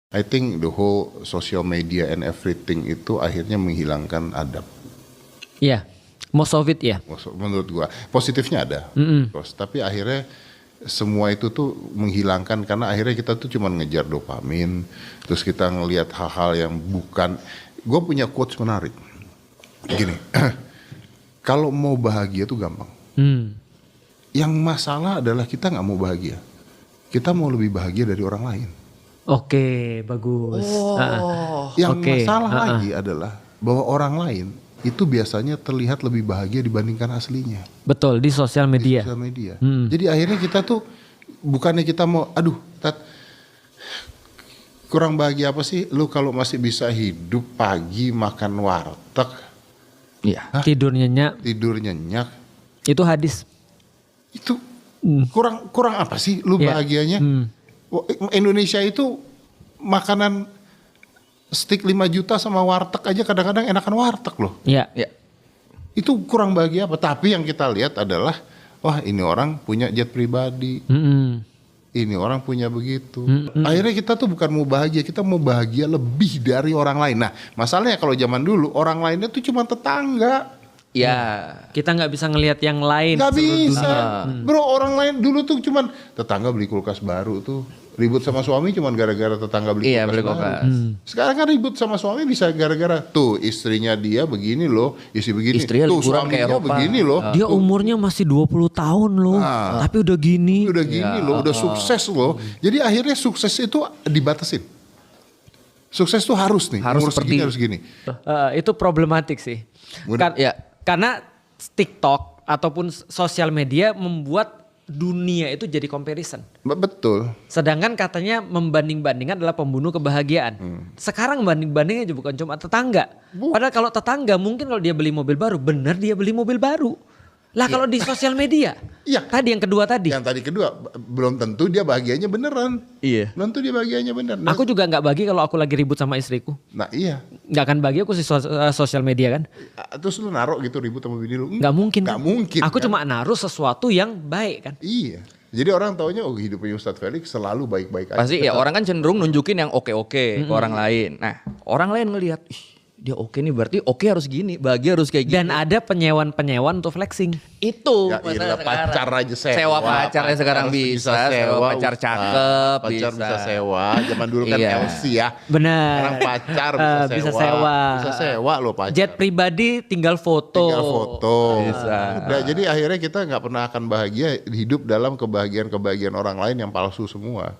I think the whole social media and everything itu akhirnya menghilangkan adab. Iya, most of it ya. Menurut gua positifnya ada, terus tapi akhirnya semua itu tuh menghilangkan karena akhirnya kita tuh cuma ngejar dopamin, terus kita ngelihat hal-hal yang bukan. Gua punya quotes menarik, gini, kalau mau bahagia tuh gampang. Yang masalah adalah kita nggak mau bahagia, kita mau lebih bahagia dari orang lain. Oke, bagus. Yang masalah lagi adalah bahwa orang lain itu biasanya terlihat lebih bahagia dibandingkan aslinya. Betul, di sosial media. Di sosial media. Jadi akhirnya kita tuh bukannya kita mau, aduh, kurang bahagia apa sih? Lu kalau masih bisa hidup pagi makan warteg, Iya. Tidur nyenyak. Itu hadis. Itu kurang apa sih? Lu bahagianya? Indonesia itu makanan steak 5 juta sama warteg aja kadang-kadang enakan warteg loh. Iya. Itu kurang bahagia apa? Tapi yang kita lihat adalah, wah ini orang punya jet pribadi, ini orang punya begitu. Akhirnya kita tuh bukan mau bahagia, kita mau bahagia lebih dari orang lain. Nah masalahnya kalau zaman dulu orang lainnya tuh cuma tetangga. Ya. Kita nggak bisa ngelihat yang lain. Gak bisa, bro. Orang lain dulu tuh cuman tetangga beli kulkas baru tuh. Ribut sama suami cuman gara-gara tetangga beli kulkas baru. Sekarang kan ribut sama suami bisa gara-gara tuh istrinya dia begini loh, isi begini. Istrinya tuh liburan ke Eropa begini loh. Dia umurnya masih 20 tahun loh, tapi udah gini. Udah gini loh, udah sukses loh. Jadi akhirnya sukses itu dibatasin. Sukses tuh harus nih, Harus seperti- harus gini. Itu problematik sih. Karena TikTok ataupun sosial media membuat dunia itu jadi comparison. Betul. Sedangkan katanya membanding-bandingkan adalah pembunuh kebahagiaan. Sekarang banding-bandingnya bukan cuma tetangga. Padahal kalau tetangga mungkin kalau dia beli mobil baru, benar dia beli mobil baru. Lah kalau di sosial media, tadi yang kedua tadi. Yang tadi kedua, belum tentu dia bahagianya beneran. Iya. Belum tentu dia bahagianya bener. Nah, Aku juga nggak bagi kalau aku lagi ribut sama istriku. nah iya. Nggak akan bagi aku sih sosial media kan. Terus lu naruh gitu ribut sama bini lu. Nggak mungkin. Nggak mungkin. Aku kan? cuma naruh sesuatu yang baik kan. Iya. Jadi orang taunya hidupnya Ustadz Felix selalu baik-baik aja. Pasti ya orang kan cenderung nunjukin yang oke-oke ke orang lain. Nah orang lain ngelihat, ih dia oke nih berarti oke harus gini, bahagia harus kayak gini. Dan ada penyewan-penyewan untuk flexing. Itu Ya iyalah, pacar aja sewa. pacarnya sekarang Harus bisa sewa pacar cakep, pacar bisa sewa. Zaman dulu kan Iya. LC ya. Benar. Sekarang pacar Bisa sewa. Bisa sewa loh pacar. Jet pribadi tinggal foto. Tinggal foto. Bisa. Udah, jadi akhirnya kita nggak pernah akan bahagia hidup dalam kebahagiaan orang lain yang palsu semua.